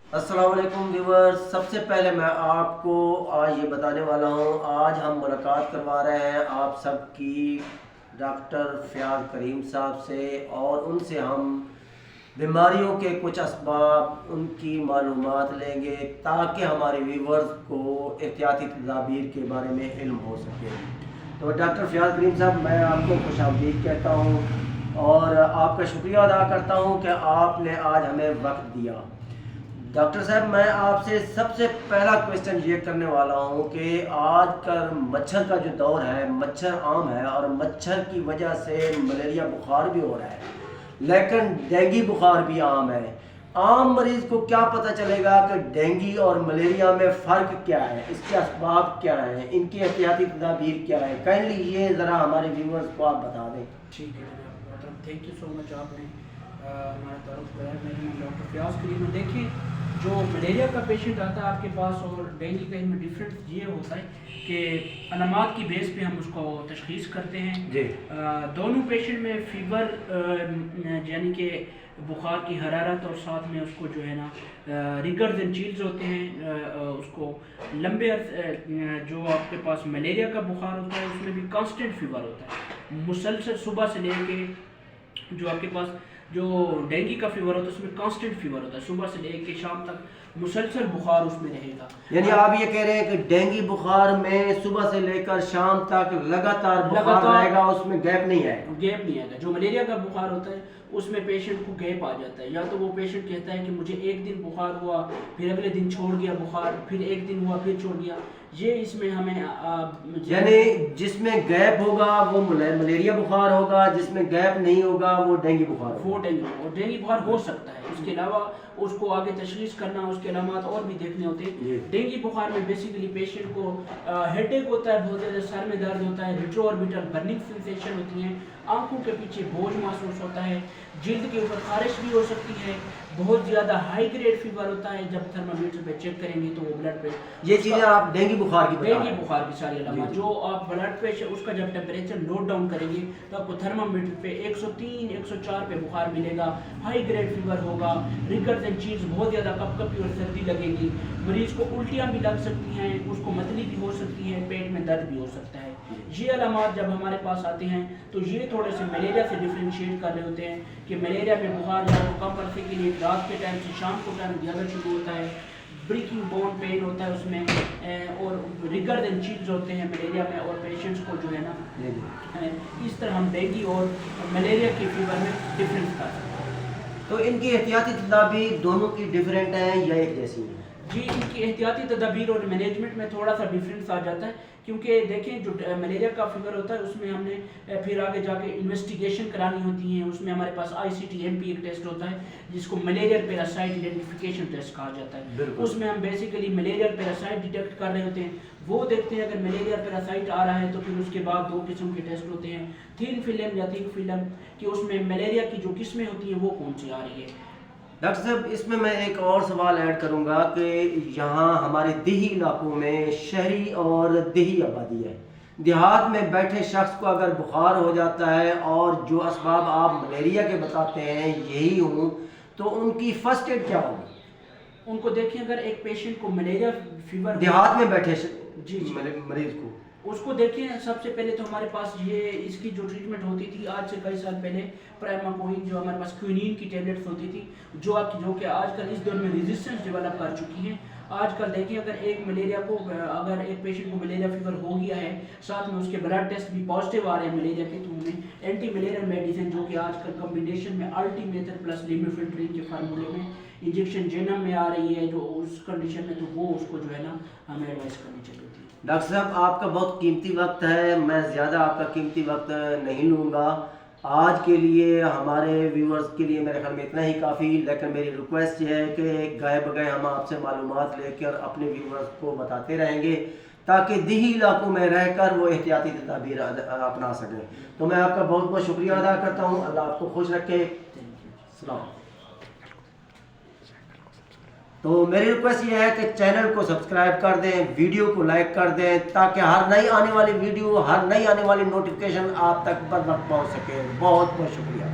अस्सलाम वालेकुम व्यूअर्स। सबसे पहले मैं आपको आज ये बताने वाला हूँ, आज हम मुलाकात करवा रहे हैं आप सबकी डॉक्टर फयाज करीम साहब से, और उनसे हम बीमारियों के कुछ असबाब, उनकी मालूमात लेंगे ताकि हमारे व्यूअर्स को एहतियाती तदाबीर के बारे में इल्म हो सके। तो डॉक्टर फयाज करीम साहब, मैं आपको खुशामदीद कहता हूँ और आपका शुक्रिया अदा करता हूँ कि आपने आज हमें वक्त दिया। डॉक्टर साहब, मैं आपसे सबसे पहला क्वेश्चन ये करने वाला हूँ कि आजकल मच्छर का जो दौर है, मच्छर आम है और मच्छर की वजह से मलेरिया बुखार भी हो रहा है, लेकिन डेंगू बुखार भी आम है। आम मरीज़ को क्या पता चलेगा कि डेंगू और मलेरिया में फ़र्क क्या है, इसके असबाब क्या हैं, इनकी एहतियाती तदाबीर क्या है? काइंडली ये ज़रा हमारे व्यूअर्स को आप बता दें। ठीक है जनाब, थैंक यू सो मच। आपने हमारा तारुफ कराया। मेरा नाम डॉक्टर फयाज करीम है। देखिए, जो मलेरिया का पेशेंट आता है आपके पास और डेंगू का इनमें डिफरेंस ये होता है कि अलामात की बेस पे हम उसको तशखीस करते हैं जी। दोनों पेशेंट में फ़ीवर यानी कि बुखार की हरारत और साथ में उसको जो है ना रिगर्स एंड चील्स होते हैं, उसको लंबे जो आपके पास मलेरिया का बुखार होता है उसमें भी कांस्टेंट फीवर होता है, मुसलसल सुबह से लेके जो आपके पास जो डेंगू का फीवर होता है उसमें कांस्टेंट फीवर होता है, सुबह से लेके शाम तक मुसलसल बुखार उसमें रहेगा। यानी आप ये कह रहे हैं कि डेंगू बुखार में सुबह से लेकर शाम तक लगातार बुखार रहेगा, उसमें गैप नहीं है? गैप नहीं आएगा। जो मलेरिया का बुखार होता है उसमें पेशेंट को गैप आ जाता है, या तो वो पेशेंट कहता है कि मुझे एक दिन बुखार हुआ, फिर अगले दिन छोड़ गया बुखार, फिर एक दिन हुआ फिर छोड़ गया। ये इसमें हमें यानी जिसमें गैप होगा वो मलेरिया बुखार होगा, जिसमें गैप नहीं होगा वो डेंगू बुखार होगा। वो डेंगू बुखार हो सकता है। उसके अलावा उसको आगे तशखीस करना, उसके अलामात और भी देखने होते हैं। डेंगू बुखार में बेसिकली पेशेंट को हेडेक होता है, बहुत ज़्यादा सर में दर्द होता है, रेट्रोऑर्बिटल बर्निंग सेंसेशन होती है, आंखों के पीछे बोझ महसूस होता है, जिल्द के ऊपर खारिश भी हो सकती है, बहुत ज़्यादा हाई ग्रेड फीवर होता है। जब थर्मामीटर पे चेक करेंगे तो वो ब्लड प्रेशर, ये चीज़ें आप डेंगू बुखार की सारी अलामत, जो आप ब्लड प्रेशर उसका जब टेम्परेचर नोट डाउन करेंगे तो आपको थर्मामीटर पे 103 104 पे बुखार मिलेगा, हाई ग्रेड फीवर होगा, रिगर्स एंड चीज़ बहुत ज़्यादा कपकपी और सर्दी लगेगी, मरीज़ को उल्टियाँ भी लग सकती हैं, उसको मतली भी हो सकती है, पेट में दर्द भी हो सकता है। ये अलामात जब हमारे पास आते हैं तो ये थोड़े से मलेरिया से डिफ्रेंशिएट कर रहे होते हैं कि मलेरिया में बुखार जो कम अरसे के लिए रात के टाइम से शाम को टाइम ज़्यादा शुरू होता है, ब्रेकिंग बोन पेन होता है उसमें, और रिगर्स एंड चील्स होते हैं मलेरिया में, और पेशेंट्स को जो है ना इस तरह हम डेंगू और मलेरिया के फीवर में डिफरेंस कर सकते हैं। तो इनकी एहतियाती तदाबीर दोनों की डिफरेंट हैं या एक जैसी हैं? जी, इनकी एहतियाती तदाबीर और मैनेजमेंट में थोड़ा सा डिफरेंस आ जाता है, क्योंकि देखें जो मलेरिया का फीवर होता है उसमें हमने फिर आगे जाके इन्वेस्टिगेशन करानी होती है। उसमें हमारे पास ICT-MP एक टेस्ट होता है जिसको मलेरियल पैरासाइट आइडेंटिफिकेशन टेस्ट कहा जाता है। उसमें हम बेसिकली मलेरियल पैरासाइट डिटेक्ट कर रहे होते हैं, वो देखते हैं अगर मलेरिया पैरासाइट आ रहा है तो फिर उसके बाद 2 किस्म के टेस्ट होते हैं, थिन फिल्म या थिक फिल्म, कि उसमें मलेरिया की जो किस्में होती हैं वो कौन सी आ रही है। डॉक्टर साहब, इसमें मैं एक और सवाल ऐड करूंगा कि यहाँ हमारे देही इलाकों में शहरी और देही आबादी है। देहात में बैठे शख्स को अगर बुखार हो जाता है और जो असबाब आप मलेरिया के बताते हैं यही हूँ, तो उनकी फर्स्ट एड क्या होगी? उनको देखिए, अगर एक पेशेंट को मलेरिया फीवर देहात में बैठे जी मरीज को, उसको देखिए, सबसे पहले तो हमारे पास ये इसकी जो ट्रीटमेंट होती थी आज से कई साल पहले, प्राइमाकोइन जो हमारे पास क्विनीन की टेबलेट्स होती थी, जो कि आजकल इस दौर में रेजिस्टेंस डेवलप कर चुकी हैं। आजकल देखिए, अगर अगर एक पेशेंट को मलेरिया फीवर हो गया है, साथ में उसके ब्लड टेस्ट भी पॉजिटिव आ रहे हैं मलेरिया के, तो उन्हें एंटी मलेरियल मेडिसिन जो कि आजकल कम्बिनेशन में अल्टीमेथर प्लस लिमिफेंट्रिन के फार्मूले में इंजेक्शन जेनम में आ रही है, जो उस कंडीशन में तो वो उसको जो है ना हमें एडवाइस करनी चाहिए होती है। डॉक्टर साहब, आपका बहुत कीमती वक्त है, मैं ज़्यादा आपका कीमती वक्त नहीं लूँगा। आज के लिए हमारे व्यूअर्स के लिए मेरे ख्याल में इतना ही काफ़ी, लेकिन मेरी रिक्वेस्ट ये है कि गए बगए हम आपसे मालूमात लेकर अपने व्यूअर्स को बताते रहेंगे ताकि देही इलाकों में रहकर वो एहतियाती तदाबीर अपना सकें। तो मैं आपका बहुत बहुत शुक्रिया अदा करता हूँ। अल्लाह आपको खुश रखे। सलाम। तो मेरी रिक्वेस्ट ये है कि चैनल को सब्सक्राइब कर दें, वीडियो को लाइक कर दें, ताकि हर नई आने वाली वीडियो, हर नई आने वाली नोटिफिकेशन आप तक बर वक्त पहुँच सके। बहुत बहुत शुक्रिया।